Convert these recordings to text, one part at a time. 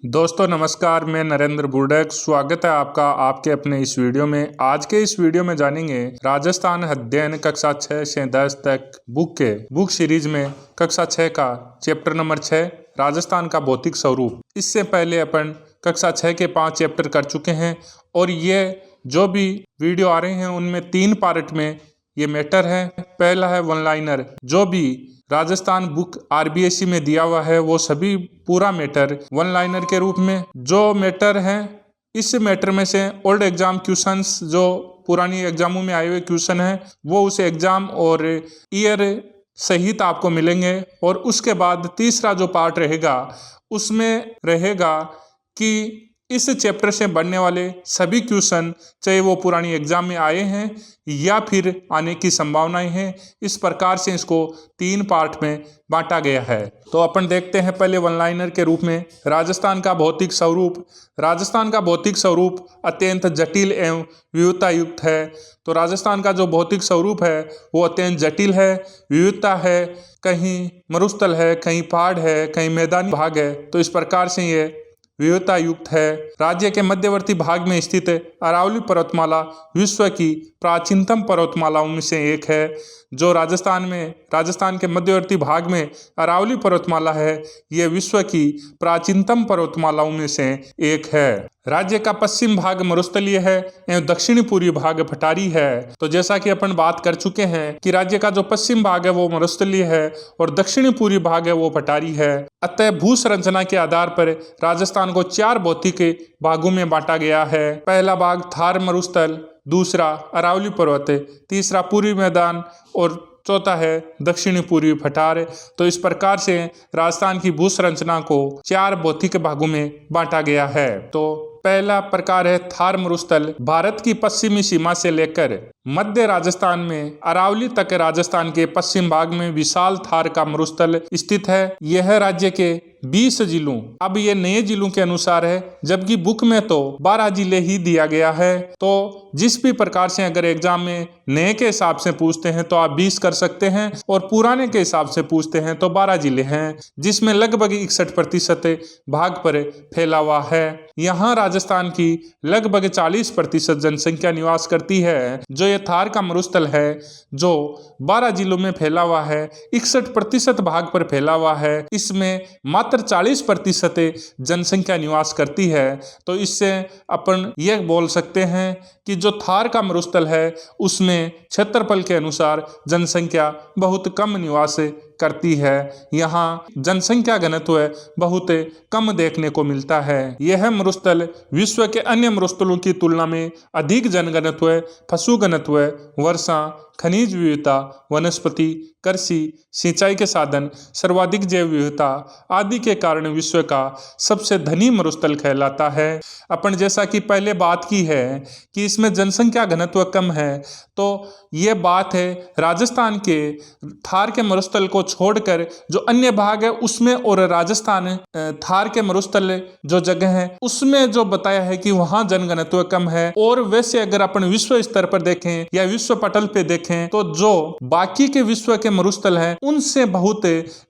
दोस्तों नमस्कार, मैं नरेंद्र बुर्डक। स्वागत है आपका आपके अपने इस वीडियो में। आज के इस वीडियो में जानेंगे राजस्थान अध्ययन कक्षा 6 से 10 तक बुक सीरीज में कक्षा 6 का चैप्टर नंबर 6 राजस्थान का भौतिक स्वरूप। इससे पहले अपन कक्षा 6 के 5 चैप्टर कर चुके हैं और ये जो भी वीडियो आ रहे हैं उनमें 3 पार्ट में ये मैटर है। पहला है वन लाइनर, जो भी राजस्थान बुक RBSE में दिया हुआ है वो सभी पूरा मैटर वन लाइनर के रूप में। जो मैटर है इस मैटर में से ओल्ड एग्जाम क्वेश्चंस, जो पुरानी एग्जामों में आए हुए क्वेश्चन हैं, वो उस एग्जाम और ईयर सहित आपको मिलेंगे। और उसके बाद तीसरा जो पार्ट रहेगा उसमें रहेगा कि इस चैप्टर से बनने वाले सभी क्वेश्चन, चाहे वो पुरानी एग्जाम में आए हैं या फिर आने की संभावनाएं हैं, इस प्रकार से इसको 3 पार्ट में बांटा गया है। तो अपन देखते हैं पहले वन लाइनर के रूप में राजस्थान का भौतिक स्वरूप। राजस्थान का भौतिक स्वरूप अत्यंत जटिल एवं विविधता युक्त है। तो राजस्थान का जो भौतिक स्वरूप है वो अत्यंत जटिल है, विविधता है, कहीं मरुस्थल है, कहीं पहाड़ है, कहीं मैदानी भाग है। तो इस प्रकार से ये विविधता युक्त है। राज्य के मध्यवर्ती भाग में स्थित अरावली पर्वतमाला विश्व की प्राचीनतम पर्वतमालाओं में से एक है। जो राजस्थान के मध्यवर्ती भाग में अरावली पर्वतमाला है, यह विश्व की प्राचीनतम पर्वतमालाओं में से एक है। राज्य का पश्चिम भाग मरुस्थलीय है एवं दक्षिणी पूर्वी भाग पठारी है। तो जैसा कि अपन बात कर चुके हैं कि राज्य का जो पश्चिम भाग है वो मरुस्थलीय है और दक्षिणी पूर्वी भाग है वो पठारी है। अतः भू संरचना के आधार पर राजस्थान को 4 भौतिक भागों में बांटा गया है। पहला भाग थार मरुस्थल, दूसरा अरावली पर्वत, तीसरा पूर्वी मैदान और चौथा है दक्षिणी पूर्वी पठार। तो इस प्रकार से राजस्थान की भू संरचना को 4 भौतिक भागों में बांटा गया है। तो पहला प्रकार है थार मरुस्थल। भारत की पश्चिमी सीमा से लेकर मध्य राजस्थान में अरावली तक राजस्थान के पश्चिम भाग में विशाल थार का मरुस्थल स्थित है। यह राज्य के 20 जिलों, अब ये नए जिलों के अनुसार है, जबकि बुक में तो 12 जिले ही दिया गया है। तो जिस भी प्रकार से अगर एग्जाम में नए के हिसाब से पूछते हैं तो आप 20 कर सकते हैं और पुराने के हिसाब से पूछते हैं तो 12 जिले हैं, जिसमें लगभग 61% भाग पर फैला हुआ है। यहाँ राजस्थान की लगभग 40% जनसंख्या निवास करती है। जो ये थार का मरुस्थल है जो 12 जिलों में फैला हुआ है, 61% भाग पर फैला हुआ है, इसमें मात्र 40% जनसंख्या निवास करती है। तो इससे अपन यह बोल सकते हैं कि जो थार का मरुस्थल है उसमें क्षेत्रफल के अनुसार जनसंख्या बहुत कम निवास करती है। यहाँ जनसंख्या घनत्व बहुत कम देखने को मिलता है। यह मरुस्थल विश्व के अन्य मरुस्थलों की तुलना में अधिक जनघनत्व, पशु घनत्व, वर्षा, खनिज विविधता, वनस्पति, कृषि, सिंचाई के साधन, सर्वाधिक जैव विविधता आदि के कारण विश्व का सबसे धनी मरुस्थल कहलाता है। अपन जैसा कि पहले बात की है कि इसमें जनसंख्या घनत्व कम है, तो ये बात है राजस्थान के थार के मरुस्थल को छोड़कर जो अन्य भाग है उसमें, और राजस्थान थार के मरुस्थल जो जगह है उसमें जो बताया है कि वहाँ जनघनत्व कम है। और वैसे अगर अपन विश्व स्तर पर देखें या विश्व पटल पे देखें तो जो बाकी के विश्व के मरुस्थल हैं उनसे बहुत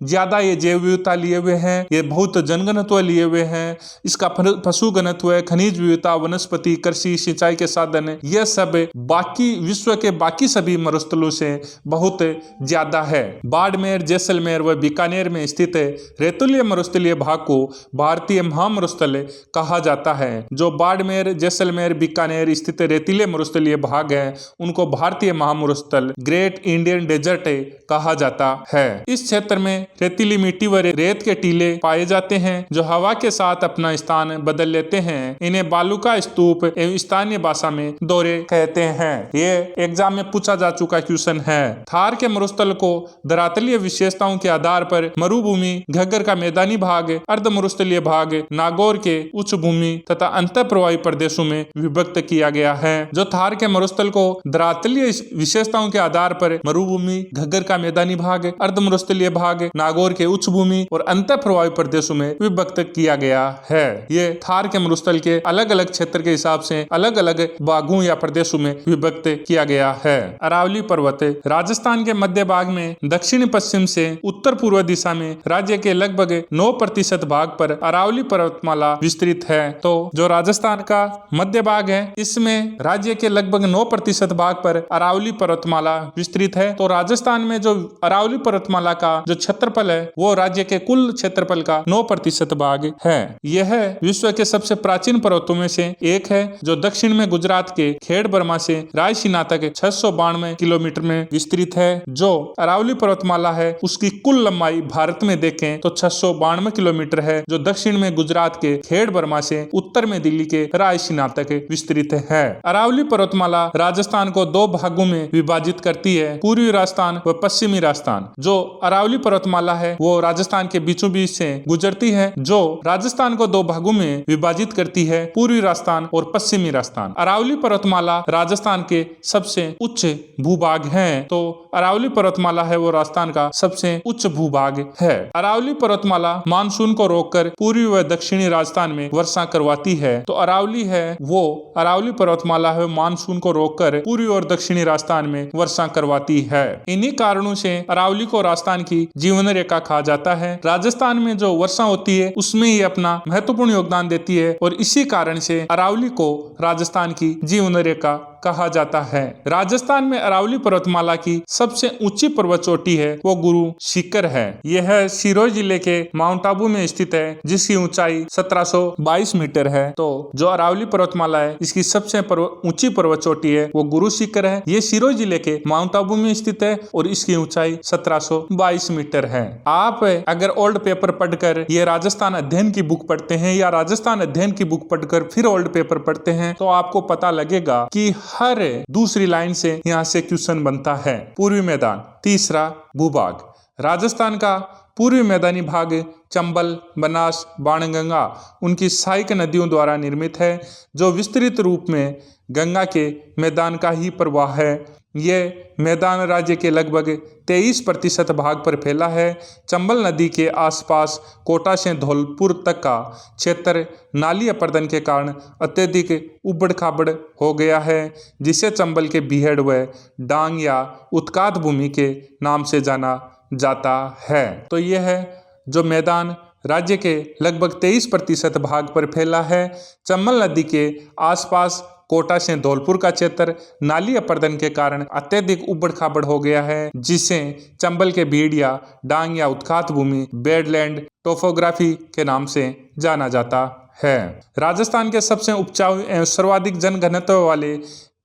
ज्यादा ये जैव विविधता लिए हुए हैं, ये बहुत जनघनत्व लिए हुए हैं। इसका पशु घनत्व, खनिज विविधता, वनस्पति, कृषि, सिंचाई के साधन, यह सब बाकी विश्व के बाकी सभी मरुस्थलों से बहुत ज्यादा है। बाड़मेर, जैसलमेर व बीकानेर में स्थित रेतीले मरुस्थलीय भाग को भारतीय महामरुस्थल कहा जाता है। जो बाड़मेर, जैसलमेर, बीकानेर स्थित रेतीले मरुस्थलीय भाग है उनको भारतीय महामरुस्थल, ग्रेट इंडियन डेजर्ट कहा जाता है। इस क्षेत्र में रेतीली मिट्टी व रेत के टीले पाए जाते हैं जो हवा के साथ अपना स्थान बदल लेते हैं। इन्हें बालुका स्तूप एवं स्थानीय भाषा में दौरे कहते हैं। ये एग्जाम में पूछा जा चुका क्वेश्चन है। थार के मरुस्थल को धरातलीय विशेषताओं के आधार पर मरुभूमि, घग्गर का मैदानी भाग, अर्ध मरुस्थलीय भाग, नागौर के उच्च भूमि तथा अंतःप्रवाही प्रदेशों में विभक्त किया गया है। जो थार के मरुस्थल को धरातलीय विशेषताओं के आधार पर मरुभूमि, घग्गर का मैदानी भाग, अर्ध मरुस्थलीय भाग, नागौर के उच्च भूमि और अंतःप्रवाही प्रदेशों में विभक्त किया गया है। ये थार के मरुस्थल के अलग अलग क्षेत्र के हिसाब से अलग अलग भागों या प्रदेशों में विभक्त किया गया है। अरावली पर्वत राजस्थान के मध्य भाग में दक्षिण पश्चिम से उत्तर पूर्व दिशा में राज्य के लगभग 9% भाग पर अरावली पर्वतमाला विस्तृत है। तो जो राजस्थान का मध्य भाग है, इसमें राज्य के लगभग 9% भाग पर अरावली पर्वतमाला विस्तृत है। तो राजस्थान में जो अरावली पर्वतमाला का जो क्षेत्रफल है वो राज्य के कुल क्षेत्रफल का 9% भाग है। यह विश्व के सबसे प्राचीन पर्वतों में से एक है, जो दक्षिण में गुजरात के खेड़ बर्मा से रायसीना तक 692 किलोमीटर में विस्तृत है। जो अरावली पर्वतमाला है उसकी कुल लंबाई भारत में देखें तो 692 किलोमीटर है, जो दक्षिण में गुजरात के खेड़ बर्मा से उत्तर में दिल्ली के रायसीना तक विस्तृत है। अरावली पर्वतमाला राजस्थान को दो भागों में विभाजित करती है, पूर्वी राजस्थान व पश्चिमी राजस्थान। जो अरावली पर्वतमाला है वो राजस्थान के बीचों बीच से गुजरती है, जो राजस्थान को दो भागों में विभाजित करती है, पूर्वी राजस्थान और पश्चिमी राजस्थान। अरावली पर्वतमाला राजस्थान के सबसे उच्च भूभाग है। तो अरावली पर्वतमाला है वो राजस्थान का सबसे उच्च भूभाग है। अरावली पर्वतमाला मानसून को रोककर पूर्वी व दक्षिणी राजस्थान में वर्षा करवाती है। तो अरावली पर्वतमाला है मानसून को रोककर पूर्वी और दक्षिणी राजस्थान में वर्षा करवाती है। इन्हीं कारणों से अरावली को राजस्थान की जीवन रेखा कहा जाता है। राजस्थान में जो वर्षा होती है उसमें ये अपना महत्वपूर्ण योगदान देती है और इसी कारण से अरावली को राजस्थान की जीवन रेखा कहा जाता है। राजस्थान में अरावली पर्वतमाला की सबसे ऊंची पर्वत चोटी है वो गुरु शिखर है। यह सिरोही जिले के माउंट आबू में स्थित है, जिसकी ऊंचाई 1722 मीटर है। तो जो अरावली पर्वतमाला है इसकी सबसे ऊंची पर्वत चोटी है वो गुरु शिखर है। ये सिरोही जिले के माउंट आबू में स्थित है और इसकी ऊंचाई 1722 मीटर है। आप अगर ओल्ड पेपर पढ़कर ये राजस्थान अध्ययन की बुक पढ़ते हैं या राजस्थान अध्ययन की बुक पढ़कर फिर ओल्ड पेपर पढ़ते हैं तो आपको पता लगेगा कि हर दूसरी लाइन से यहाँ से क्वेश्चन बनता है। पूर्वी मैदान, तीसरा भूभाग। राजस्थान का पूर्वी मैदानी भाग चंबल, बनास, बाणगंगा उनकी सहायक नदियों द्वारा निर्मित है, जो विस्तृत रूप में गंगा के मैदान का ही प्रवाह है। ये मैदान राज्य के लगभग 23% भाग पर फैला है। चंबल नदी के आसपास कोटा से धौलपुर तक का क्षेत्र नाली अपर्दन के कारण अत्यधिक उबड़ खाबड़ हो गया है, जिसे चंबल के बीहड़ व डांग या उत्कात भूमि के नाम से जाना जाता है। तो यह है जो मैदान राज्य के लगभग 23% भाग पर फैला है। चंबल नदी के आसपास कोटा से धौलपुर का क्षेत्र नाली अपर्दन के कारण अत्यधिक उबड़ खाबड़ हो गया है, जिसे चंबल के भीड़ या डांग या उत्खात भूमि बेडलैंड टोपोग्राफी के नाम से जाना जाता है। राजस्थान के सबसे उपजाऊ एवं सर्वाधिक जनघनत्व वाले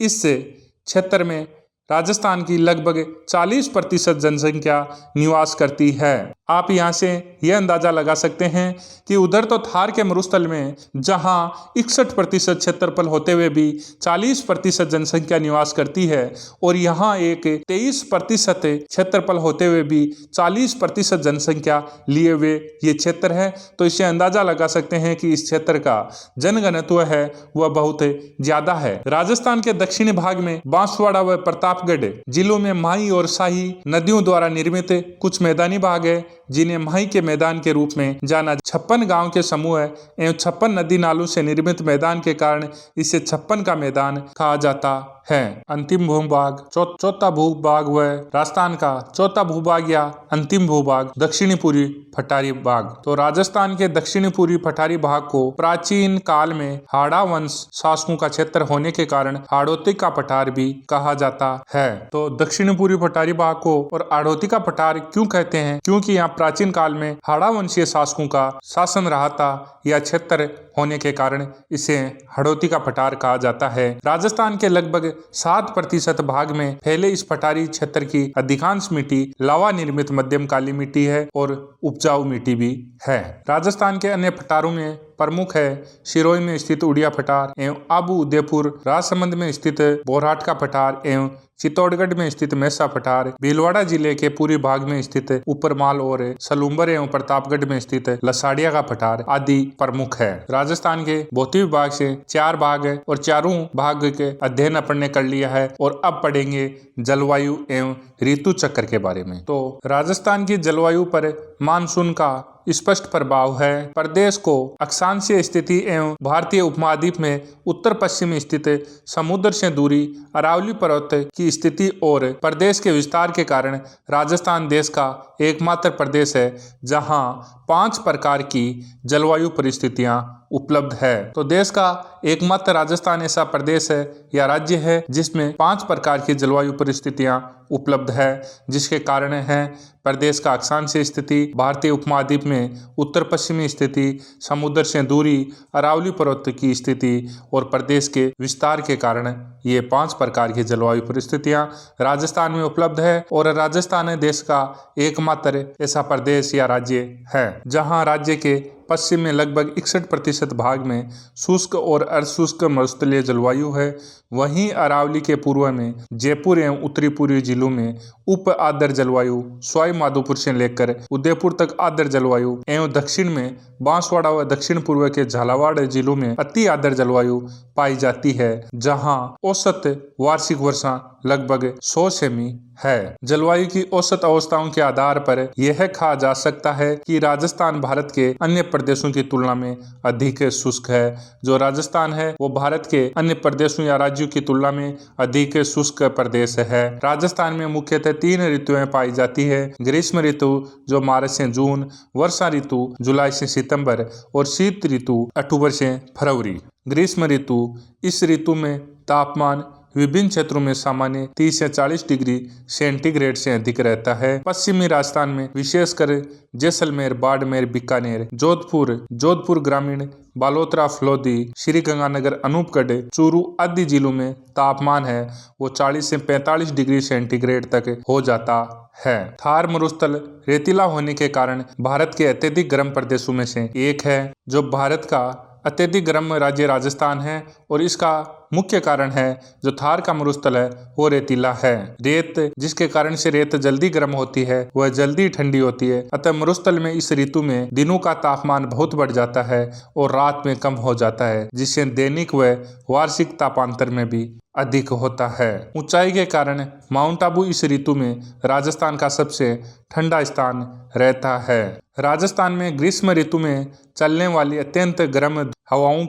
इस क्षेत्र में राजस्थान की लगभग 40% जनसंख्या निवास करती है। आप यहाँ से यह अंदाजा लगा सकते हैं कि उधर तो थार के मरुस्थल में जहाँ 61% क्षेत्रफल होते हुए भी 40% जनसंख्या निवास करती है और यहाँ एक 23% क्षेत्रफल होते हुए भी 40% जनसंख्या लिए हुए ये क्षेत्र है। तो इससे अंदाजा लगा सकते हैं कि इस क्षेत्र का जनघनत्व है वह बहुत ज्यादा है। राजस्थान के दक्षिणी भाग में बांसवाड़ा व प्रतापगढ़ जिलों में माही और शाही नदियों द्वारा निर्मित कुछ मैदानी भाग है, जिन्हें माही के मैदान के रूप में जाना। 56 गांव के समूह एवं 56 नदी नालों से निर्मित मैदान के कारण इसे 56 का मैदान कहा जाता है। अंतिम भूभाग, चौथा भूभाग व राजस्थान का चौथा भूभाग या अंतिम भूभाग दक्षिणी पूर्वी पठारी भाग। तो राजस्थान के दक्षिणी पूर्वी पठारी भाग को प्राचीन काल में हाड़ा वंश शासकों का क्षेत्र होने के कारण हाड़ौती का पठार भी कहा जाता है। तो दक्षिणी पूर्वी पठारी भाग को और हाड़ौती का पठार क्यों कहते हैं? क्योंकि यहाँ प्राचीन काल में हाड़ा वंशीय शासकों का शासन रहा था। यह क्षेत्र होने के कारण इसे हाड़ौती का पठार कहा जाता है। राजस्थान के लगभग 7% भाग में फैले इस पठारी क्षेत्र की अधिकांश मिट्टी लावा निर्मित मध्यम काली मिट्टी है और उपजाऊ मिट्टी भी है। राजस्थान के अन्य पठारों में प्रमुख है सिरोही में स्थित उड़िया पठार एवं आबू उदयपुर, राजसमंद में स्थित बोरहाट का पठार एवं चित्तौड़गढ़ में स्थित मेसा पठार, भीलवाड़ा जिले के पूर्वी भाग में स्थित ऊपरमाल और सलूम्बर एवं प्रतापगढ़ में स्थित लसाड़िया का पठार आदि प्रमुख है। राजस्थान के भौतिक विभाग से 4 भाग है और चारों भाग के अध्ययन अपन ने कर लिया है और अब पढ़ेंगे जलवायु एवं ऋतु चक्र के बारे में। तो राजस्थान की जलवायु पर मानसून का स्पष्ट प्रभाव है। प्रदेश को अक्षांशीय स्थिति एवं भारतीय उपमहाद्वीप में उत्तर पश्चिम स्थित समुद्र से दूरी, अरावली पर्वत की स्थिति और प्रदेश के विस्तार के कारण राजस्थान देश का एकमात्र प्रदेश है जहां 5 प्रकार की जलवायु परिस्थितियां उपलब्ध है। तो देश का एकमात्र राजस्थान ऐसा प्रदेश है या राज्य है जिसमें 5 प्रकार की जलवायु परिस्थितियां उपलब्ध है, जिसके कारण है प्रदेश का अक्षांशीय स्थिति, भारतीय उपमहाद्वीप में उत्तर पश्चिमी स्थिति, समुद्र से दूरी, अरावली पर्वत की स्थिति और प्रदेश के विस्तार के कारण ये 5 प्रकार की जलवायु परिस्थितियां राजस्थान में उपलब्ध है। और राजस्थान देश का एकमात्र ऐसा प्रदेश या राज्य है जहां राज्य के पश्चिम में लगभग 61% भाग में शुष्क और अर्धशुष्क मरुस्थलीय जलवायु है। वहीं अरावली के पूर्व में जयपुर एवं उत्तरी पूर्वी जिलों में उप आर्द्र जलवायु, सवाई माधोपुर से लेकर उदयपुर तक आर्द्र जलवायु एवं दक्षिण में बांसवाड़ा व दक्षिण पूर्व के झालावाड़ जिलों में अति आर्द्र जलवायु पाई जाती है, जहां औसत वार्षिक वर्षा लगभग 100 सेमी है। जलवायु की औसत अवस्थाओं के आधार पर यह कहा जा सकता है कि राजस्थान भारत के अन्य प्रदेशों की तुलना में अधिक शुष्क है। जो राजस्थान है वो भारत के अन्य प्रदेशों या राज्यों की तुलना में अधिक शुष्क प्रदेश है। राजस्थान में मुख्यतः 3 ऋतुएं पाई जाती है। ग्रीष्म ऋतु जो मार्च से जून, वर्षा ऋतु जुलाई से सितंबर और शीत ऋतु अक्टूबर से फरवरी। ग्रीष्म ऋतु, इस ऋतु में तापमान विभिन्न क्षेत्रों में सामान्य 30 से 40 डिग्री सेंटीग्रेड से अधिक रहता है। पश्चिमी राजस्थान में विशेषकर जैसलमेर, बाड़मेर, बीकानेर, जोधपुर ग्रामीण, बालोतरा, फलोदी, श्री गंगानगर, अनूपगढ़, चूरू आदि जिलों में तापमान है वो 40 से 45 डिग्री सेंटीग्रेड तक हो जाता है। थार मरुस्थल रेतीला होने के कारण भारत के अत्यधिक गर्म प्रदेशों में से एक है। जो भारत का अत्यधिक गर्म राज्य राजस्थान है और इसका मुख्य कारण है जो थार का मरुस्थल है वो रेतीला है। रेत, जिसके कारण से रेत जल्दी गर्म होती है, वह जल्दी ठंडी होती है। अतः मरुस्थल में इस ऋतु में दिनों का तापमान बहुत बढ़ जाता है और रात में कम हो जाता है, जिससे दैनिक व वार्षिक तापांतर में भी अधिक होता है। ऊंचाई के कारण माउंट आबू इस ऋतु में राजस्थान का सबसे ठंडा स्थान रहता है। राजस्थान में ग्रीष्म ऋतु में चलने वाली अत्यंत गर्म हवाओं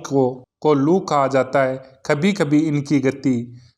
को लू कहा जाता है। कभी कभी इनकी गति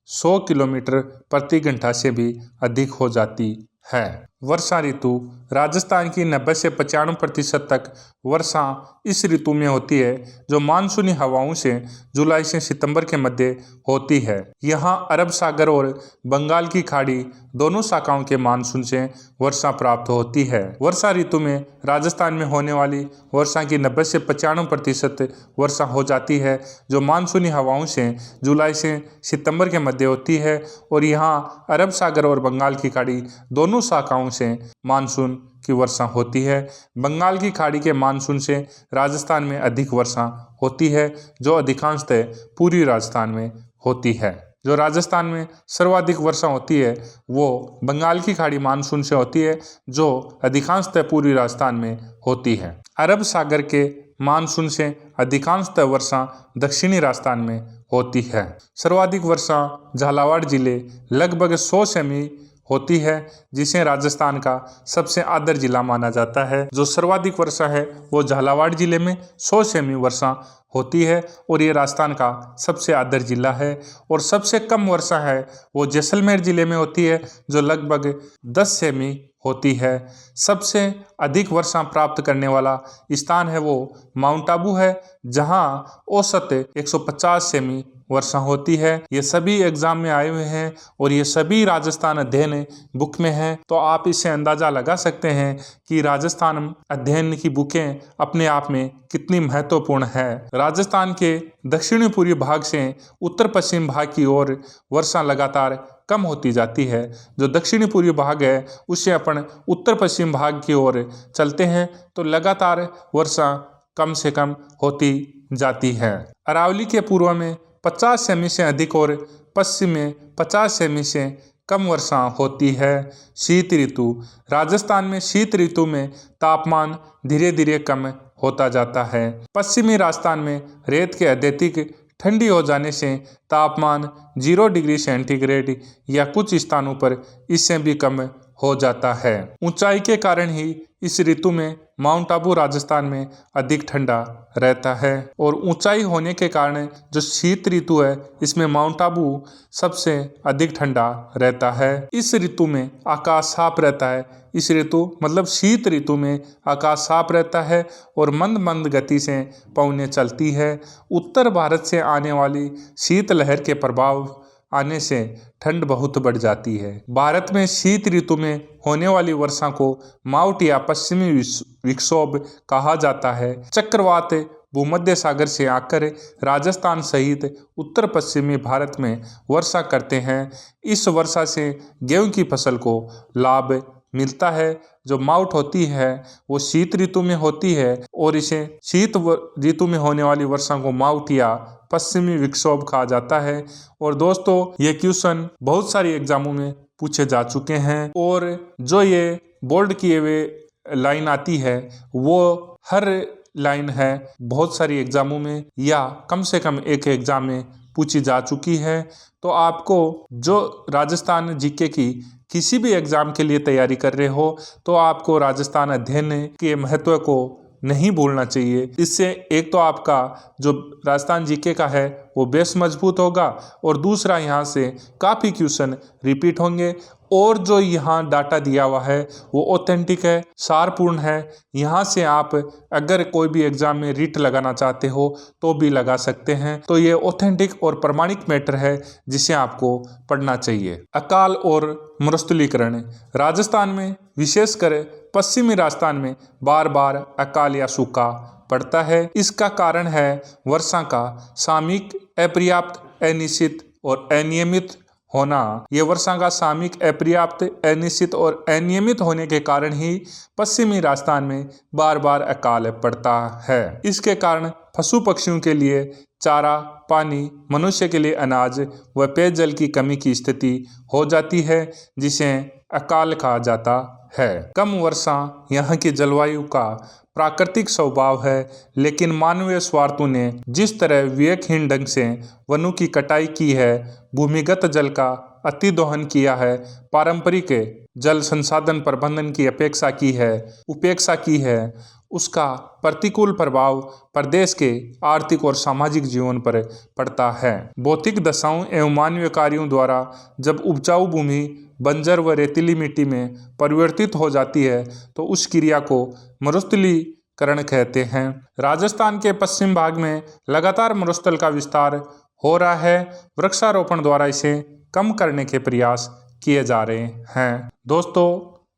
100 किलोमीटर प्रति घंटा से भी अधिक हो जाती है। वर्षा ऋतु, राजस्थान की 90 से 95% तक वर्षा इस ऋतु में होती है, जो मानसूनी हवाओं से जुलाई से सितंबर के मध्य होती है। यहाँ अरब सागर और बंगाल की खाड़ी दोनों शाखाओं के मानसून से वर्षा प्राप्त होती है। वर्षा ऋतु में राजस्थान में होने वाली वर्षा की 90 से 95% वर्षा हो जाती है, जो मानसूनी हवाओं से जुलाई से सितंबर के मध्य होती है। और यहाँ अरब सागर और बंगाल की खाड़ी दोनों शाखाओं से मानसून की वर्षा होती है। बंगाल की खाड़ी के मानसून से राजस्थान में अधिक वर्षा होती है, जो अधिकांशतः पूर्वी राजस्थान में होती है। जो राजस्थान में सर्वाधिक वर्षा होती है वो बंगाल की खाड़ी मानसून से होती है, जो अधिकांशतः पूर्वी राजस्थान में होती है। अरब सागर के मानसून से अधिकांशतः वर्षा दक्षिणी राजस्थान में होती है। सर्वाधिक वर्षा झालावाड़ जिले लगभग 100 सेमी होती है, जिसे राजस्थान का सबसे आर्द्र जिला माना जाता है। जो सर्वाधिक वर्षा है वो झालावाड़ जिले में 100 सेमी वर्षा होती है और ये राजस्थान का सबसे आर्द्र जिला है। और सबसे कम वर्षा है वो जैसलमेर जिले में होती है, जो लगभग 10 सेमी होती है। सबसे अधिक वर्षा प्राप्त करने वाला स्थान है वो माउंट आबू है, जहाँ औसत 150 सेमी वर्षा होती है। ये सभी एग्जाम में आए हुए हैं और ये सभी राजस्थान अध्ययन बुक में है। तो आप इससे अंदाजा लगा सकते हैं कि राजस्थान अध्ययन की बुकें अपने आप में कितनी महत्वपूर्ण है। राजस्थान के दक्षिणी पूर्वी भाग से उत्तर पश्चिम भाग की ओर वर्षा लगातार कम होती जाती है। जो दक्षिणी पूर्वी भाग है उससे अपन उत्तर पश्चिम भाग की ओर चलते हैं तो लगातार वर्षा कम से कम होती जाती है। अरावली के पूर्व में 50 सेमी से अधिक और पश्चिम में 50 सेमी से कम वर्षा होती है। शीत ऋतु, राजस्थान में शीत ऋतु में तापमान धीरे धीरे कम होता जाता है। पश्चिमी राजस्थान में रेत के अत्यधिक ठंडी हो जाने से तापमान 0 डिग्री सेंटीग्रेड या कुछ स्थानों पर इससे भी कम हो जाता है। ऊंचाई के कारण ही इस ऋतु में माउंट आबू राजस्थान में अधिक ठंडा रहता है और ऊंचाई होने के कारण जो शीत ऋतु है इसमें माउंट आबू सबसे अधिक ठंडा रहता है। इस ऋतु में आकाश साफ रहता है। इस ऋतु मतलब शीत ऋतु में आकाश साफ रहता है और मंद मंद गति से पवनें चलती है। उत्तर भारत से आने वाली शीत लहर के प्रभाव आने से ठंड बहुत बढ़ जाती है। भारत में शीत ऋतु में होने वाली वर्षा को माउट या पश्चिमी विक्षोभ कहा जाता है। चक्रवात भूमध्य सागर से आकर राजस्थान सहित उत्तर पश्चिमी भारत में वर्षा करते हैं। इस वर्षा से गेहूं की फसल को लाभ मिलता है। जो माउट होती है वो शीत ऋतु में होती है और इसे शीत ऋतु में होने वाली वर्षा को माउट या पश्चिमी विक्षोभ कहा जाता है। और दोस्तों ये क्वेश्चन बहुत सारी एग्जामों में पूछे जा चुके हैं और जो ये बोल्ड किए हुए लाइन आती है वो हर लाइन है बहुत सारी एग्जामों में या कम से कम एक एग्जाम में पूछी जा चुकी है। तो आपको जो राजस्थान जीके की किसी भी एग्जाम के लिए तैयारी कर रहे हो तो आपको राजस्थान अध्ययन के महत्व को नहीं भूलना चाहिए। इससे एक तो आपका जो राजस्थान जीके का है वो बेस मजबूत होगा और दूसरा यहाँ से काफ़ी क्वेश्चन रिपीट होंगे और जो यहाँ डाटा दिया हुआ है वो ऑथेंटिक है, सारपूर्ण है। यहाँ से आप अगर कोई भी एग्जाम में रीट लगाना चाहते हो तो भी लगा सकते हैं। तो ये ऑथेंटिक और प्रमाणिक मैटर है जिसे आपको पढ़ना चाहिए। अकाल और मरुस्थलीकरण राजस्थान में विशेषकर पश्चिमी राजस्थान में बार बार अकाल या सूखा पड़ता है। इसका कारण है वर्षा का सामयिक अपर्याप्त, अनिश्चित और अनियमित होना। ये वर्षा का सामयिक अपर्याप्त, अनिश्चित और अनियमित होने के कारण ही पश्चिमी राजस्थान में बार बार अकाल पड़ता है। इसके कारण पशु पक्षियों के लिए चारा, पानी, मनुष्य के लिए अनाज व पेयजल की कमी की स्थिति हो जाती है जिसे अकाल कहा जाता है। कम वर्षा यहाँ की जलवायु का प्राकृतिक स्वभाव है, लेकिन मानवीय स्वार्थों ने जिस तरह विवेकहीन ढंग से वनों की कटाई की है, भूमिगत जल का अतिदोहन किया है, पारंपरिक जल संसाधन प्रबंधन की उपेक्षा की है, उसका प्रतिकूल प्रभाव प्रदेश के आर्थिक और सामाजिक जीवन पर पड़ता है। भौतिक दशाओं एवं मानवीय कार्यों द्वारा जब उपजाऊ भूमि बंजर व रेतीली मिट्टी में परिवर्तित हो जाती है तो उस क्रिया को मरुस्थलीकरण कहते हैं। राजस्थान के पश्चिम भाग में लगातार मरुस्थल का विस्तार हो रहा है। वृक्षारोपण द्वारा इसे कम करने के प्रयास किए जा रहे हैं। दोस्तों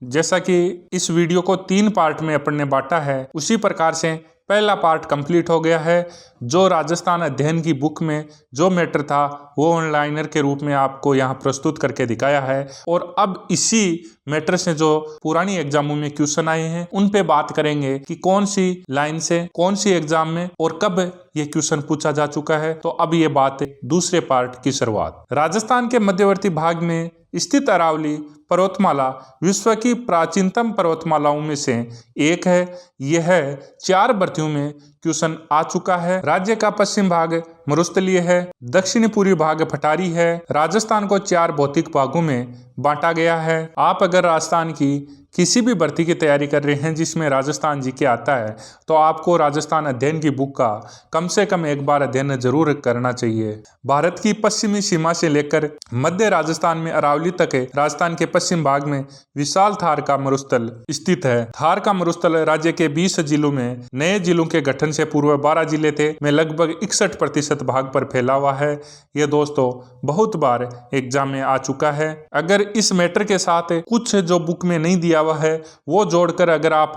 जैसा कि इस वीडियो को 3 पार्ट में अपन ने बांटा है, उसी प्रकार से पहला पार्ट कंप्लीट हो गया है। जो राजस्थान अध्ययन की बुक में जो मैटर था वो ऑनलाइनर के रूप में आपको यहाँ प्रस्तुत करके दिखाया है और अब इसी मैटर से जो पुरानी एग्जामों में क्वेश्चन आए हैं उन पे बात करेंगे कि कौन सी लाइन से कौन सी एग्जाम में और कब ये क्वेश्चन पूछा जा चुका है। तो अब ये बात दूसरे पार्ट की शुरुआत। राजस्थान के मध्यवर्ती भाग में स्थित अरावली पर्वतमाला विश्व की प्राचीनतम पर्वतमालाओं में से एक है। यह 4 भर्तियों में क्वेश्चन आ चुका है। राज्य का पश्चिम भाग मरुस्थलीय है, दक्षिणी पूर्वी भाग पठारी है। राजस्थान को 4 भौतिक भागों में बांटा गया है। आप अगर राजस्थान की किसी भी भर्ती की तैयारी कर रहे हैं जिसमें राजस्थान जीके आता है तो आपको राजस्थान अध्ययन की बुक का कम से कम एक बार अध्ययन जरूर करना चाहिए। भारत की पश्चिमी सीमा से लेकर मध्य राजस्थान में अरावली तक राजस्थान के पश्चिम भाग में विशाल थार का मरुस्थल स्थित है। थार का मरुस्थल राज्य के 20 जिलों में नए जिलों के गठन से पूर्व 12 जिले थे में लगभग 61% भाग पर फैला हुआ है। ये दोस्तों बहुत बार एग्जाम में आ चुका है। अगर इस मैटर के साथ कुछ जो बुक में नहीं दिया हुआ है वो जोड़कर अगर आप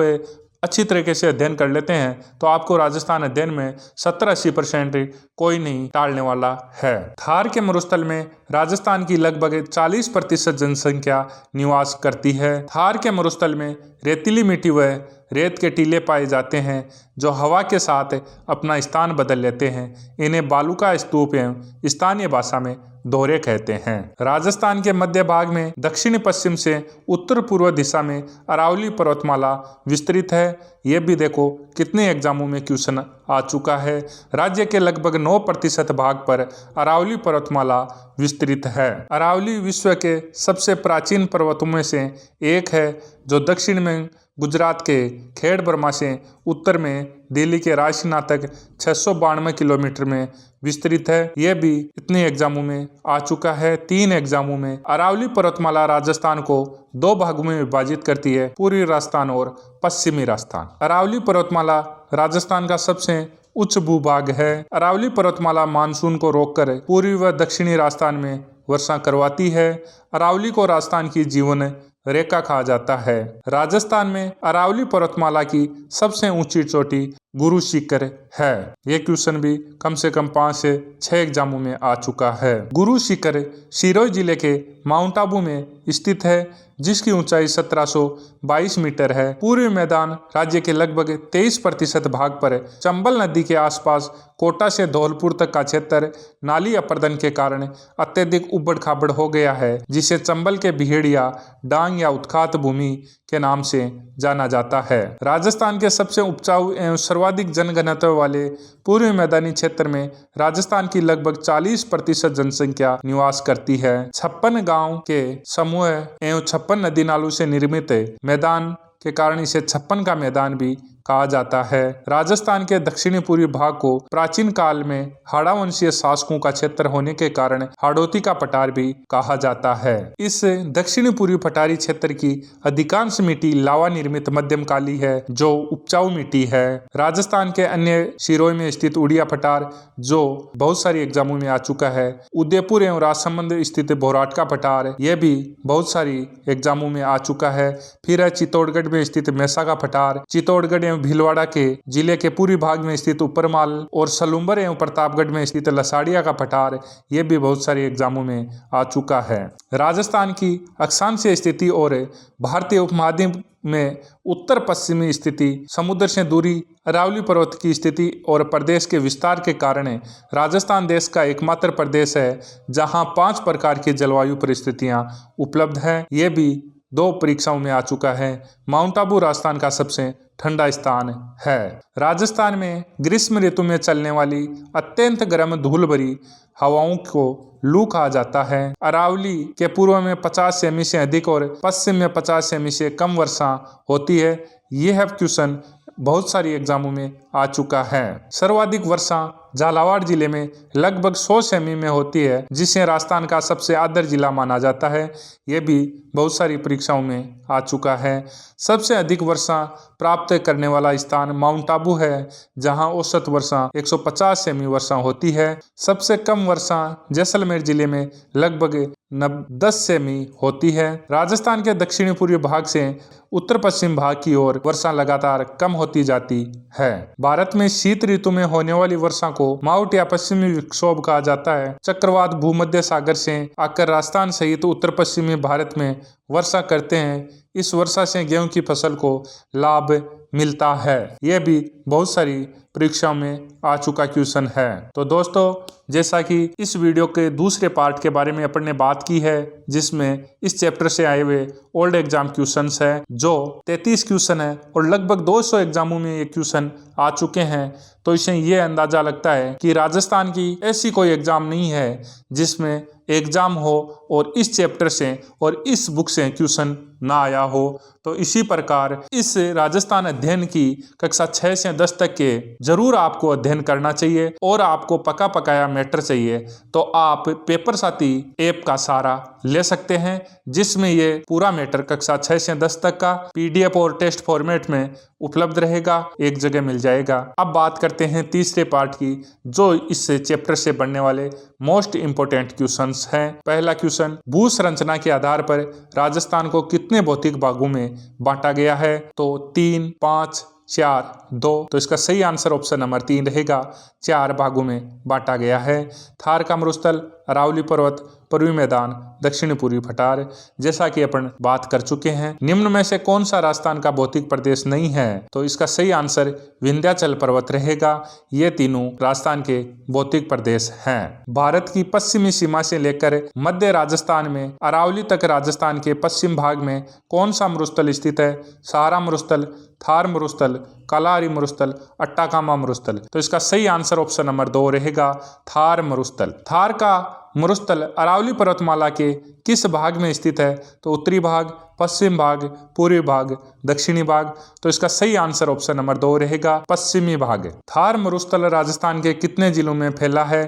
अच्छी तरीके से अध्ययन कर लेते हैं तो आपको राजस्थान अध्ययन में 70-80% कोई नहीं टालने वाला है। थार के मरुस्थल में राजस्थान की लगभग 40% जनसंख्या निवास करती है। थार के मरुस्थल में रेतीली मिट्टी व रेत के टीले पाए जाते हैं जो हवा के साथ अपना स्थान बदल लेते हैं। इन्हें बालूका स्तूप एवं स्थानीय भाषा में दोहरे कहते हैं। राजस्थान के मध्य भाग में दक्षिण पश्चिम से उत्तर पूर्व दिशा में अरावली पर्वतमाला विस्तृत है। ये भी देखो कितने एग्जामों में क्वेश्चन आ चुका है। राज्य के लगभग 9% भाग पर अरावली पर्वतमाला विस्तृत है। अरावली विश्व के सबसे प्राचीन पर्वतों में से एक है जो दक्षिण में गुजरात के खेड़ बर्मा से उत्तर में दिल्ली के राजसीना तक 692 किलोमीटर में विस्तृत है। यह भी इतने एग्जामों में आ चुका है, 3 एग्जामों में। अरावली पर्वतमाला राजस्थान को 2 भागों में विभाजित करती है, पूर्वी राजस्थान और पश्चिमी राजस्थान। अरावली पर्वतमाला राजस्थान का सबसे उच्च भूभाग है। अरावली पर्वतमाला मानसून को रोककर पूर्वी व दक्षिणी राजस्थान में वर्षा करवाती है। अरावली को राजस्थान की जीवन रेखा कहा जाता है। राजस्थान में अरावली पर्वतमाला की सबसे ऊंची चोटी गुरु शिखर है। ये क्वेश्चन भी कम से कम 5 से 6 एग्जामों में आ चुका है। गुरु शिखर सिरोही जिले के माउंट आबू में स्थित है, जिसकी ऊंचाई 1722 मीटर है। पूर्वी मैदान राज्य के लगभग 23% भाग पर चंबल नदी के आसपास कोटा से धौलपुर तक का क्षेत्र नाली अपर्दन के कारण अत्यधिक उबड़ खाबड़ हो गया है, जिसे चंबल के बिहेड़िया, डांग या उत्खात भूमि के नाम से जाना जाता है। राजस्थान के सबसे उपजाऊ एवं सर्वाधिक जनघनत्व वाले पूर्वी मैदानी क्षेत्र में राजस्थान की लगभग 40% जनसंख्या निवास करती है। 56 गांव के समूह एवं 56 नदी नालों से निर्मित मैदान के कारण इसे 56 का मैदान भी कहा जाता है। राजस्थान के दक्षिणी पूर्वी भाग को प्राचीन काल में हाड़ा वंशीय शासकों का क्षेत्र होने के कारण हाड़ौती का पठार भी कहा जाता है। इस दक्षिणी पूर्वी पठारी क्षेत्र की अधिकांश मिट्टी लावा निर्मित मध्यम काली है, जो उपजाऊ मिट्टी है। राजस्थान के अन्य सिरोही में स्थित उड़िया पठार, जो बहुत सारी एग्जामों में आ चुका है। उदयपुर एवं राजसमंद स्थित भोराट का पठार, यह भी बहुत सारी एग्जामों में आ चुका है। फिर है चित्तौड़गढ़ में स्थित मैसा का पठार, चित्तौड़गढ़ एवं भीलवाड़ा के जिले के पूर्वी भाग में स्थित उपरमाल और सलूम्बर एवं प्रतापगढ़ में स्थित लसाड़िया का पठार, ये भी बहुत सारे एग्जामों में आ चुका है। राजस्थान की अक्षांशीय स्थिति और भारतीय उपमहाद्वीप में उत्तर पश्चिमी स्थिति, समुद्र से दूरी, अरावली पर्वत की स्थिति और प्रदेश के विस्तार के कारण राजस्थान देश का एकमात्र प्रदेश है जहां 5 प्रकार की जलवायु परिस्थितियां उपलब्ध है। ये भी 2 परीक्षाओं में आ चुका है। माउंट आबू राजस्थान का सबसे ठंडा स्थान है। राजस्थान में ग्रीष्म ऋतु में चलने वाली अत्यंत गर्म धूल भरी हवाओं को लू कहा जाता है। अरावली के पूर्व में 50 सेमी से अधिक और पश्चिम में 50 सेमी से कम वर्षा होती है। यह क्वेश्चन बहुत सारी एग्जामों में आ चुका है। सर्वाधिक वर्षा झालावाड़ जिले में लगभग 100 सेमी में होती है, जिसे राजस्थान का सबसे आदर जिला माना जाता है। यह भी बहुत सारी परीक्षाओं में आ चुका है। सबसे अधिक वर्षा प्राप्त करने वाला स्थान माउंट आबू है, जहां औसत वर्षा 150 सेमी वर्षा होती है। सबसे कम वर्षा जैसलमेर जिले में लगभग 10 सेमी होती है। राजस्थान के दक्षिणी पूर्वी भाग से उत्तर पश्चिम भाग की ओर वर्षा लगातार कम होती जाती है। भारत में शीत ऋतु में होने वाली वर्षा को माउंट या पश्चिमी विक्षोभ कहा जाता है। चक्रवात भूमध्य सागर से आकर राजस्थान सहित उत्तर पश्चिमी भारत में वर्षा करते हैं। इस वर्षा से गेहूं की फसल को लाभ मिलता है। यह भी बहुत सारी परीक्षाओं में आ चुका क्वेश्चन है। तो दोस्तों, जैसा कि इस वीडियो के दूसरे पार्ट के बारे में अपन ने बात की है, जिसमें इस चैप्टर से आए हुए ओल्ड एग्जाम क्वेश्चंस है, जो 33 क्वेश्चन है और लगभग 200 एग्जामों में ये क्वेश्चन आ चुके हैं। तो इससे ये अंदाजा लगता है कि राजस्थान की ऐसी कोई एग्जाम नहीं है जिसमें एग्जाम हो और इस चैप्टर से और इस बुक से क्वेश्चन ना आया हो। तो इसी प्रकार इस राजस्थान अध्ययन की कक्षा 6 से 10 तक के जरूर आपको अध्ययन करना चाहिए और आपको पका पकाया मैटर चाहिए तो आप पेपर साथी ऐप का सहारा ले सकते हैं, जिसमें ये पूरा मैटर कक्षा 6 से 10 तक का PDF और टेस्ट फॉर्मेट में उपलब्ध रहेगा, एक जगह मिल जाएगा। अब बात करते हैं तीसरे पार्ट की, जो इस चैप्टर से बनने वाले मोस्ट इंपोर्टेंट क्वेश्चंस हैं। पहला क्वेश्चन, भू संरचना के आधार पर राजस्थान को कितने भौतिक भागों में बांटा गया है? तो 3, 5, 4, 2। तो इसका सही आंसर ऑप्शन नंबर 3 रहेगा, 4 भागों में बांटा गया है। थार का मरुस्थल अरावली पर्वत, पूर्वी मैदान, दक्षिणी पूर्वी पठार, जैसा कि अपन बात कर चुके हैं। निम्न में से कौन सा राजस्थान का भौतिक प्रदेश नहीं है? तो इसका सही आंसर विंध्याचल पर्वत रहेगा। ये तीनों राजस्थान के भौतिक प्रदेश हैं। भारत की पश्चिमी सीमा से लेकर मध्य राजस्थान में अरावली तक राजस्थान के पश्चिम भाग में कौन सा मरुस्थल स्थित है? सहारा मरुस्थल, थार मरुस्थल, कालाहारी मरुस्थल, अट्टाकामा मरुस्थल। तो इसका सही आंसर ऑप्शन नंबर 2 रहेगा, थार मरुस्थल। थार का मरुस्थल अरावली पर्वतमाला के किस भाग में स्थित है? तो उत्तरी भाग, पश्चिम भाग, पूर्वी भाग, दक्षिणी भाग। तो इसका सही आंसर ऑप्शन नंबर 2 रहेगा, पश्चिमी भाग। थार मरुस्थल राजस्थान के कितने जिलों में फैला है?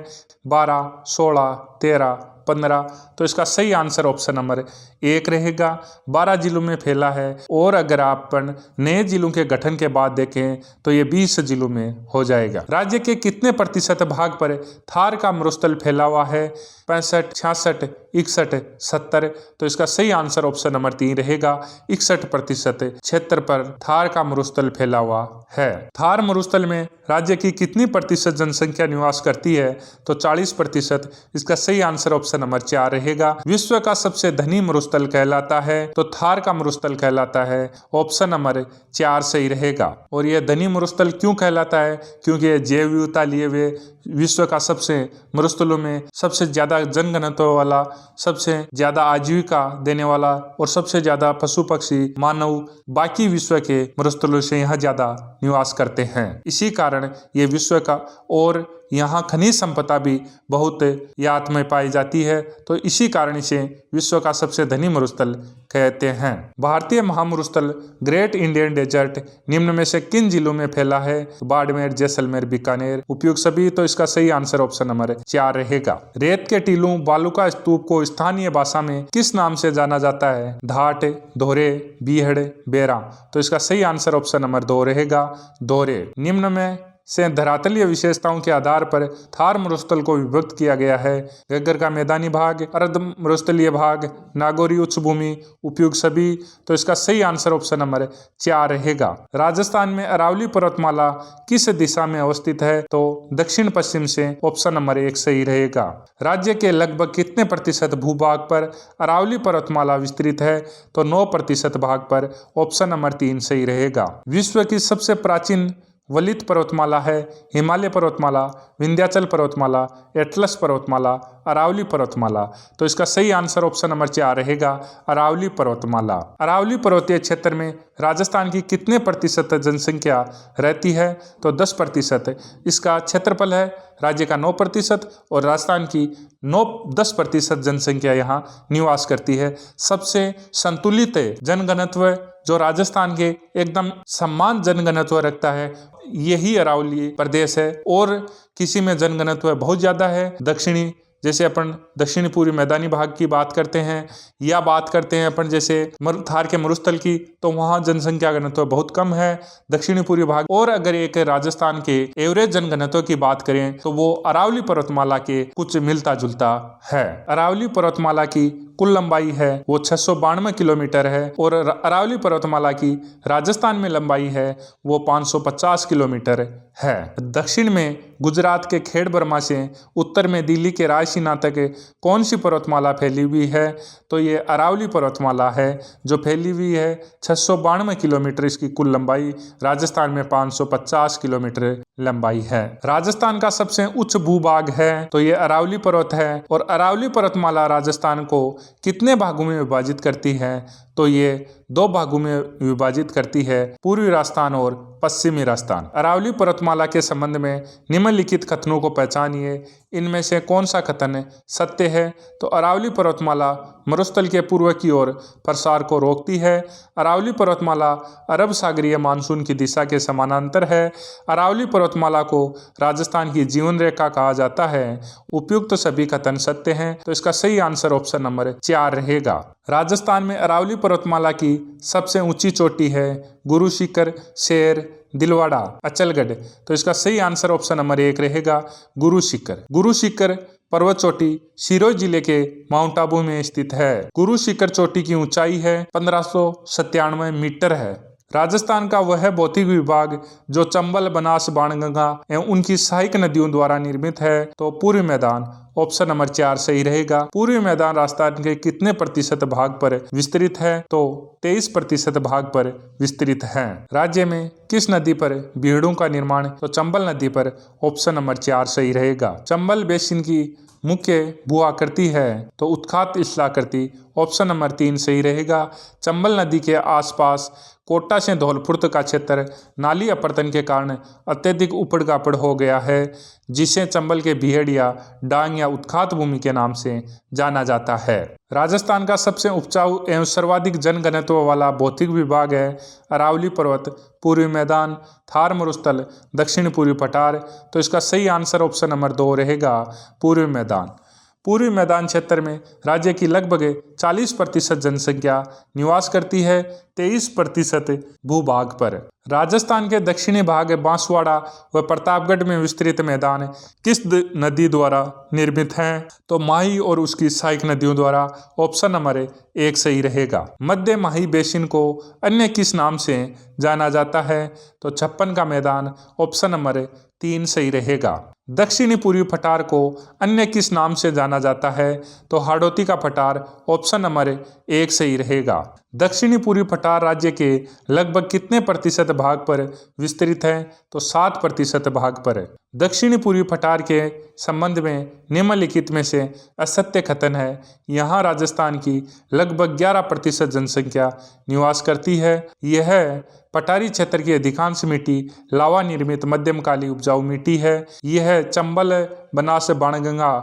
12, 16, 13, 15। तो इसका सही आंसर ऑप्शन नंबर 1 रहेगा, 12 जिलों में फैला है। और अगर अपन नए जिलों के गठन के बाद देखें तो ये 20 जिलों में हो जाएगा। राज्य के कितने प्रतिशत भाग पर थार का मरुस्थल फैला हुआ है? 65, 66, 61, 70। तो इसका सही आंसर ऑप्शन नंबर 3 रहेगा, 61% क्षेत्र पर थार का मरुस्थल फैला हुआ है। थार मरुस्थल में राज्य की कितनी प्रतिशत जनसंख्या निवास करती है? तो 40%। इसका सही आंसर ऑप्शन नंबर 4 रहेगा। विश्व का सबसे धनी मरुस्थल कहलाता है तो थार का मरुस्थल कहलाता है। ऑप्शन नंबर 4 सही रहेगा। और यह धनी मरुस्थल क्यों कहलाता है? क्योंकि यह जैव विविधता लिए हुए विश्व का सबसे मरुस्थलों में सबसे ज्यादा जनघनत्व वाला, सबसे ज्यादा आजीविका देने वाला और सबसे ज्यादा पशु पक्षी मानव बाकी विश्व के मरुस्थलों से यहाँ ज्यादा निवास करते हैं। इसी कारण ये विश्व का, और यहाँ खनिज संपदा भी बहुत यात में पाई जाती है, तो इसी कारण इसे विश्व का सबसे धनी मरुस्थल कहते हैं। भारतीय महामरुस्थल ग्रेट इंडियन डेजर्ट निम्न में से किन जिलों में फैला है? बाड़मेर, जैसलमेर, बीकानेर। उपयुक्त सभी। तो इसका सही आंसर ऑप्शन नंबर 4 रहेगा। रेत के टीलों, बालूका स्तूप को स्थानीय भाषा में किस नाम से जाना जाता है? ढाट, धोरे, बीहड़, बेरा। तो इसका सही आंसर ऑप्शन नंबर 2 रहेगा, धोरे। निम्न में से धरातलीय विशेषताओं के आधार पर थार मरुस्थल को विभक्त किया गया है। गग्गर का मैदानी भाग, अर्ध मरुस्थलीय भाग, नागौरी उच्च भूमि। उपयुक्त सभी। तो इसका सही आंसर ऑप्शन नंबर 4 रहेगा। राजस्थान में अरावली पर्वतमाला किस दिशा में अवस्थित है? तो दक्षिण पश्चिम से। ऑप्शन नंबर 1 सही रहेगा। राज्य के लगभग कितने प्रतिशत भूभाग पर अरावली पर्वतमाला विस्तृत है? तो 9% भाग पर। ऑप्शन नंबर 3 सही रहेगा। विश्व की सबसे प्राचीन वलित पर्वतमाला है? हिमालय पर्वतमाला, विंध्याचल पर्वतमाला, एटलस पर्वतमाला, अरावली पर्वतमाला। तो इसका सही आंसर ऑप्शन नंबर 4 रहेगा, अरावली पर्वतमाला। अरावली पर्वतीय क्षेत्र में राजस्थान की कितने प्रतिशत जनसंख्या रहती है? तो 10%। इसका क्षेत्रफल है राज्य का 9% और राजस्थान की 10% जनसंख्या यहाँ निवास करती है। सबसे संतुलित जनघनत्व जो राजस्थान के एकदम समान जनघनत्व रखता है यही अरावली प्रदेश है। और किसी में जनघनत्व बहुत ज्यादा है, दक्षिणी, जैसे अपन दक्षिणी पूर्वी मैदानी भाग की बात करते हैं या बात करते हैं अपन जैसे थार के मरुस्थल की, तो वहाँ जनसंख्या घनत्व बहुत कम है, दक्षिणी पूर्वी भाग। और अगर एक राजस्थान के एवरेज जनघनत्व की बात करें तो वो अरावली पर्वतमाला के कुछ मिलता जुलता है। अरावली पर्वतमाला की कुल लंबाई है वो 692 किलोमीटर है और अरावली पर्वतमाला की राजस्थान में लंबाई है वो 550 किलोमीटर है। दक्षिण में गुजरात के खेड़ बर्मा से उत्तर में दिल्ली के रायसीना तक कौन सी पर्वतमाला फैली हुई है? तो ये अरावली पर्वतमाला है जो फैली हुई है। 692 किलोमीटर इसकी कुल लंबाई, राजस्थान में 550 किलोमीटर लंबाई है। राजस्थान का सबसे उच्च भूभाग है तो ये अरावली पर्वत है। और अरावली पर्वतमाला राजस्थान को कितने भागों में विभाजित करती है? तो ये 2 भागों में विभाजित करती है, पूर्वी राजस्थान और पश्चिमी राजस्थान। अरावली पर्वतमाला के संबंध में निम्नलिखित कथनों को पहचानिए। इनमें से कौन सा कथन सत्य है? तो अरावली पर्वतमाला मरुस्थल के पूर्व की ओर प्रसार को रोकती है। अरावली पर्वतमाला अरब सागरीय मानसून की दिशा के समानांतर है। अरावली पर्वतमाला को राजस्थान की जीवन रेखा कहा जाता है। उपयुक्त सभी कथन सत्य हैं। तो इसका सही आंसर ऑप्शन नंबर 4 रहेगा। राजस्थान में अरावली पर्वतमाला की सबसे ऊंची चोटी है गुरु शिखर, शेर, दिलवाड़ा, अचलगढ़। तो इसका सही आंसर ऑप्शन नंबर 1 रहेगा, गुरु शिखर। गुरु शिखर पर्वत चोटी सिरोही जिले के माउंट आबू में स्थित है। गुरु शिखर चोटी की ऊंचाई है 1597 मीटर है। राजस्थान का वह भौतिक विभाग जो चंबल, बनास, बाणगंगा एवं उनकी सहायक नदियों द्वारा निर्मित है, तो पूर्वी मैदान ऑप्शन नंबर 4 सही रहेगा। पूर्वी मैदान राजस्थान के कितने प्रतिशत भाग पर विस्तृत है? तो 23% भाग पर विस्तृत है। राज्य में किस नदी पर बीहड़ों का निर्माण? तो चंबल नदी पर ऑप्शन नंबर 4 सही रहेगा। चंबल बेसिन की मुख्य भू आकृति है, तो उत्खात स्थलाकृति ऑप्शन नंबर 3 सही रहेगा। चंबल नदी के आसपास कोटा से धौलपुर का क्षेत्र नाली अपरदन के कारण अत्यधिक उपड़ गापड़ हो गया है, जिसे चंबल के बीहड़ या डांग या उत्खात भूमि के नाम से जाना जाता है। राजस्थान का सबसे उपजाऊ एवं सर्वाधिक जनघनत्व वाला भौतिक विभाग है अरावली पर्वत, पूर्वी मैदान, थार मरुस्थल, दक्षिण पूर्वी पठार। तो इसका सही आंसर ऑप्शन नंबर 2 रहेगा, पूर्वी मैदान। पूर्वी मैदान क्षेत्र में राज्य की लगभग 40% जनसंख्या निवास करती है, 23% भूभाग पर। राजस्थान के दक्षिणी भाग बांसवाड़ा व प्रतापगढ़ में विस्तृत मैदान किस नदी द्वारा निर्मित हैं? तो माही और उसकी सहायक नदियों द्वारा ऑप्शन नंबर 1 सही रहेगा। मध्य माही बेसिन को अन्य किस नाम से जाना जाता है? तो छप्पन का मैदान ऑप्शन नंबर 3 सही रहेगा। दक्षिणी पूर्वी पठार को अन्य किस नाम से जाना जाता है? तो हाड़ौती का पठार ऑप्शन नंबर 1 सही रहेगा। दक्षिणी पूर्वी पठार राज्य के लगभग कितने प्रतिशत भाग पर विस्तृत है? तो 7% भाग पर। दक्षिणी पूर्वी पठार के संबंध में निम्नलिखित में से असत्य कथन है। यहाँ राजस्थान की लगभग 11% जनसंख्या निवास करती है। यह पठारी क्षेत्र की अधिकांश मिट्टी लावा निर्मित मध्यमकालीन उपजाऊ मिट्टी है। यह चंबल, बनास, बाणगंगा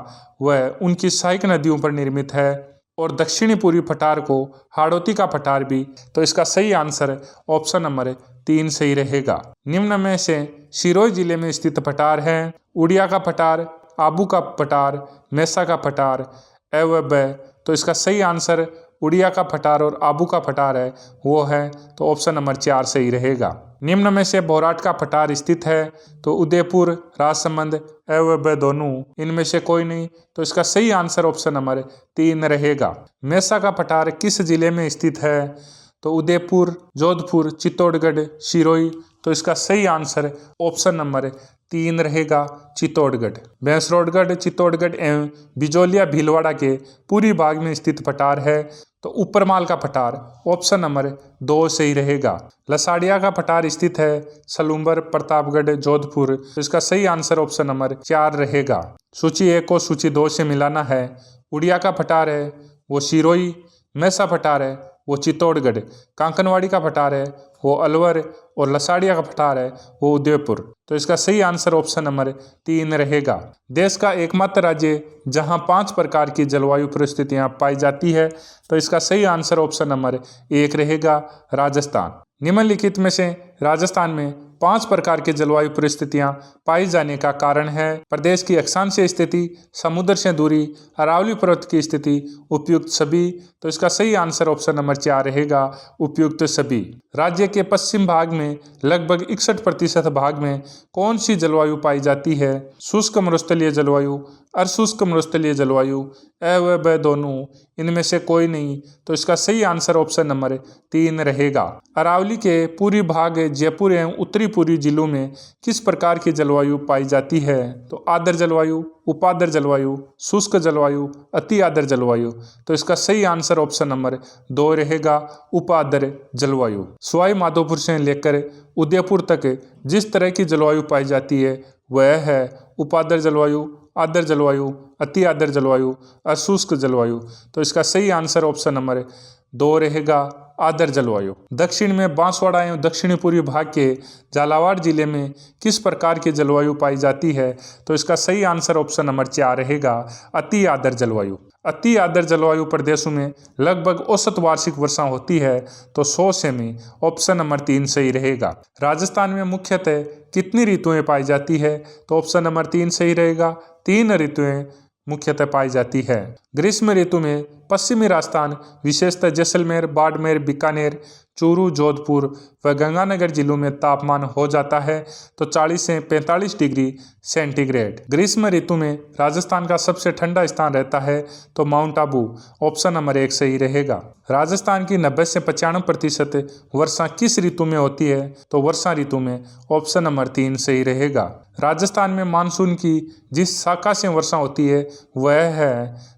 व उनकी सहायक नदियों पर निर्मित है और दक्षिणी पूर्वी पठार को हाड़ौती का पठार भी। तो इसका सही आंसर ऑप्शन नंबर 3 सही रहेगा। निम्न में से सिरोही जिले में स्थित पठार हैं उड़िया का पठार, आबू का पठार, मेसा का पठार एवं ब। तो इसका सही आंसर उड़िया का पठार और आबू का पठार है, वो है तो ऑप्शन नंबर 4 सही रहेगा। निम्न में से बोराट का पठार स्थित है, तो उदयपुर, राजसमंद एवं ब दोनों, इनमें से कोई नहीं। तो इसका सही आंसर ऑप्शन नंबर 3 रहेगा। मेसा का पठार किस जिले में स्थित है? तो उदयपुर, जोधपुर, चित्तौड़गढ़, सिरोही। तो इसका सही आंसर ऑप्शन नंबर 3 रहेगा, चित्तौड़गढ़। भैंसरोडगढ़, चित्तौड़गढ़ एवं बिजोलिया भीलवाड़ा के पूर्वी भाग में स्थित पठार है, तो ऊपरमाल का पठार ऑप्शन नंबर 2 सही रहेगा। लसाड़िया का पठार स्थित है सलूम्बर, प्रतापगढ़, जोधपुर। तो इसका सही आंसर ऑप्शन नंबर 4 रहेगा। सूची 1 को सूची 2 से मिलाना है। उड़िया का पठार है वो सिरोही, मेसा पठार है वो चित्तौड़गढ़, कांकनवाड़ी का पठार है वो अलवर और लसाड़िया का पठार है वो उदयपुर। तो इसका सही आंसर ऑप्शन नंबर 3 रहेगा। देश का एकमात्र राज्य जहां 5 प्रकार की जलवायु परिस्थितियां पाई जाती है, तो इसका सही आंसर ऑप्शन नंबर 1 रहेगा, राजस्थान। निम्नलिखित में से राजस्थान में 5 प्रकार की जलवायु परिस्थितियां पाई जाने का कारण है। प्रदेश की अक्षांशीय स्थिति, समुद्र से दूरी, अरावली पर्वत की स्थिति, उपयुक्त सभी। तो इसका सही आंसर ऑप्शन नंबर 4 रहेगा, उपयुक्त सभी। राज्य के पश्चिम भाग में लगभग 61% भाग में कौन सी जलवायु पाई जाती है? शुष्क मरुस्थलीय जलवायु, अशुष्क मरुस्थलीय जलवायु एवं ब दोनों, इनमें से कोई नहीं। तो इसका सही आंसर ऑप्शन नंबर 3 रहेगा। अरावली के पूर्वी भाग, जयपुर एवं उत्तरी पूर्वी जिलों में किस प्रकार की जलवायु पाई जाती है? तो आर्द्र जलवायु, उपाद्र जलवायु, शुष्क जलवायु, अति आर्द्र जलवायु। तो इसका सही आंसर ऑप्शन नंबर 2 रहेगा, उपाद्र जलवायु। सवाई माधोपुर से लेकर उदयपुर तक जिस तरह की जलवायु पाई जाती है वह है उपाद्र जलवायु, आर्द्र जलवायु, अति आर्द्र जलवायु, अशुष्क जलवायु। तो इसका सही आंसर ऑप्शन नंबर 2 रहेगा, आर्द्र जलवायु। दक्षिण में बांसवाड़ा एवं दक्षिणी पूर्वी भाग के झालावाड़ जिले में किस प्रकार की जलवायु पाई जाती है? तो इसका सही आंसर ऑप्शन नंबर 4 रहेगा, अति आर्द्र जलवायु। अति आर्द्र जलवायु प्रदेशों में लगभग औसत वार्षिक वर्षा होती है, तो 100 सेमी, ऑप्शन नंबर 3 सही रहेगा। राजस्थान में मुख्यतः कितनी ऋतुएं पाई जाती है? तो ऑप्शन नंबर 3 सही रहेगा, 3 ऋतुएं मुख्यतः पाई जाती है। ग्रीष्म ऋतु में पश्चिमी राजस्थान विशेषतः जैसलमेर, बाड़मेर, बीकानेर, चूरू, जोधपुर व गंगानगर जिलों में तापमान हो जाता है तो 40 से 45 डिग्री सेंटीग्रेड। ग्रीष्म ऋतु में राजस्थान का सबसे ठंडा स्थान रहता है तो माउंट आबू ऑप्शन नंबर 1 सही रहेगा। राजस्थान की 90 से 95% वर्षा किस ऋतु में होती है तो वर्षा ऋतु में ऑप्शन नंबर 3 सही रहेगा। राजस्थान में मानसून की जिस शाखा से वर्षा होती है वह है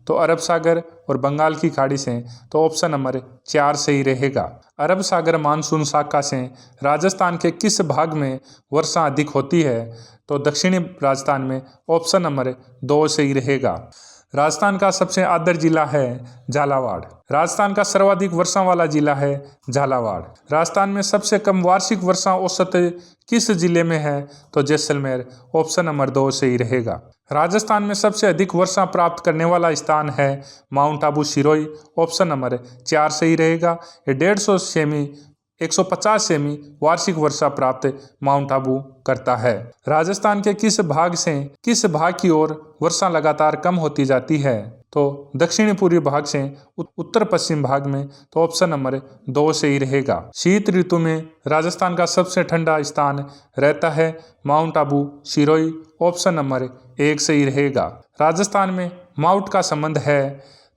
तो अरब सागर और बंगाल की खाड़ी से तो ऑप्शन नंबर 4 सही रहेगा। अरब सागर मानसून शाखा से राजस्थान के किस भाग में वर्षा अधिक होती है तो दक्षिणी राजस्थान में ऑप्शन नंबर 2 सही रहेगा। राजस्थान का सबसे आर्द्र जिला है झालावाड़। राजस्थान का सर्वाधिक वर्षा वाला जिला है झालावाड़। राजस्थान में सबसे कम वार्षिक वर्षा औसत किस जिले में है तो जैसलमेर ऑप्शन नंबर 2 सही रहेगा। राजस्थान में सबसे अधिक वर्षा प्राप्त करने वाला स्थान है mount Abu Sirohi option number 4 सही रहेगा। ये 150 सेमी 150 सेमी वार्षिक वर्षा प्राप्त माउंट आबू करता है। राजस्थान के किस भाग की ओर वर्षा लगातार कम होती जाती है तो दक्षिणी पूर्वी भाग से उत्तर पश्चिम भाग में तो ऑप्शन नंबर 2 सही रहेगा। शीत ऋतु में राजस्थान का सबसे ठंडा स्थान रहता है mount Abu Sirohi option number 1 सही रहेगा। राजस्थान में माउंट का संबंध है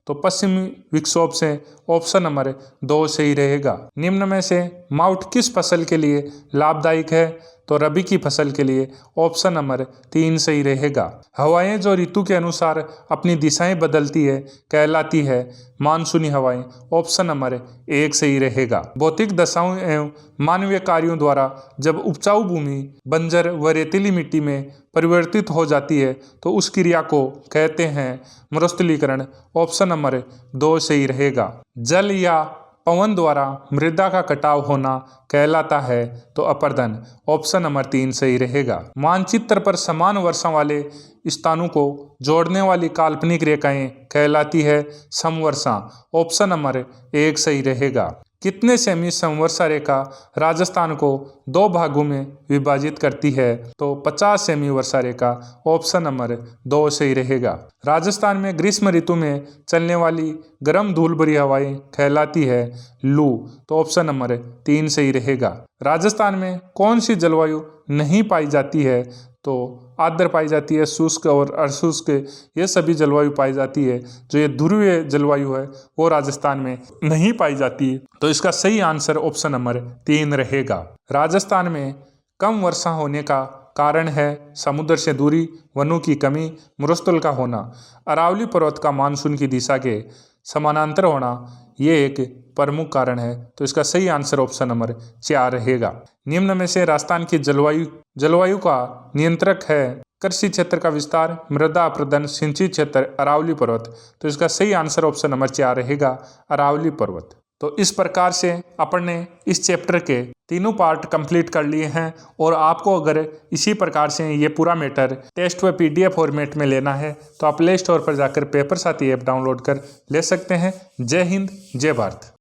तो पश्चिमी विक्षोभ से ऑप्शन नंबर 2 सही रहेगा। निम्न में से माउंट किस फसल के लिए लाभदायक है तो रबी की फसल के लिए ऑप्शन नंबर 3 सही रहेगा। हवाएं जो ऋतु के अनुसार अपनी दिशाएं बदलती है कहलाती है मानसूनी हवाएं ऑप्शन नंबर 1 सही रहेगा। भौतिक दशाओं एवं मानवीय कार्यों द्वारा जब उपजाऊ भूमि बंजर व रेतीली मिट्टी में परिवर्तित हो जाती है तो उस क्रिया को कहते हैं मरुस्थलीकरण ऑप्शन नंबर 2 सही रहेगा। जल या पवन द्वारा मृदा का कटाव होना कहलाता है तो अपर्दन ऑप्शन नंबर 3 सही रहेगा। मानचित्र पर समान वर्षा वाले स्थानों को जोड़ने वाली काल्पनिक रेखाएं कहलाती है समवर्षा ऑप्शन नंबर 1 सही रहेगा। कितने सेमी समवर्षा रेखा राजस्थान को 2 भागों में विभाजित करती है तो 50 सेमी वर्षा रेखा ऑप्शन नंबर 2 सही रहेगा। राजस्थान में ग्रीष्म ऋतु में चलने वाली गर्म धूल भरी हवाएं कहलाती है लू तो ऑप्शन नंबर 3 सही रहेगा। राजस्थान में कौन सी जलवायु नहीं पाई जाती है तो आर्द्र पाई जाती है, शुष्क और अशुष्क ये सभी जलवायु पाई जाती है। जो ये ध्रुवीय जलवायु है वो राजस्थान में नहीं पाई जाती है तो इसका सही आंसर ऑप्शन नंबर 3 रहेगा। राजस्थान में कम वर्षा होने का कारण है समुद्र से दूरी, वनों की कमी, मरुस्थल का होना, अरावली पर्वत का मानसून की दिशा के समानांतर होना ये एक प्रमुख कारण है तो इसका सही आंसर ऑप्शन नंबर 4 रहेगा। निम्न में से राजस्थान की जलवायु का नियंत्रक है कृषि क्षेत्र का विस्तार, मृदा अपरदन, सिंचित क्षेत्र, अरावली पर्वत तो इसका सही आंसर ऑप्शन नंबर 4 रहेगा अरावली पर्वत। तो इस प्रकार से अपन ने इस चैप्टर के तीनों पार्ट कंप्लीट कर लिए हैं और आपको अगर इसी प्रकार से ये पूरा मैटर टेस्ट व PDF फॉर्मेट में लेना है तो आप प्ले स्टोर पर जाकर पेपर साथी ऐप डाउनलोड कर ले सकते हैं। जय हिंद, जय भारत।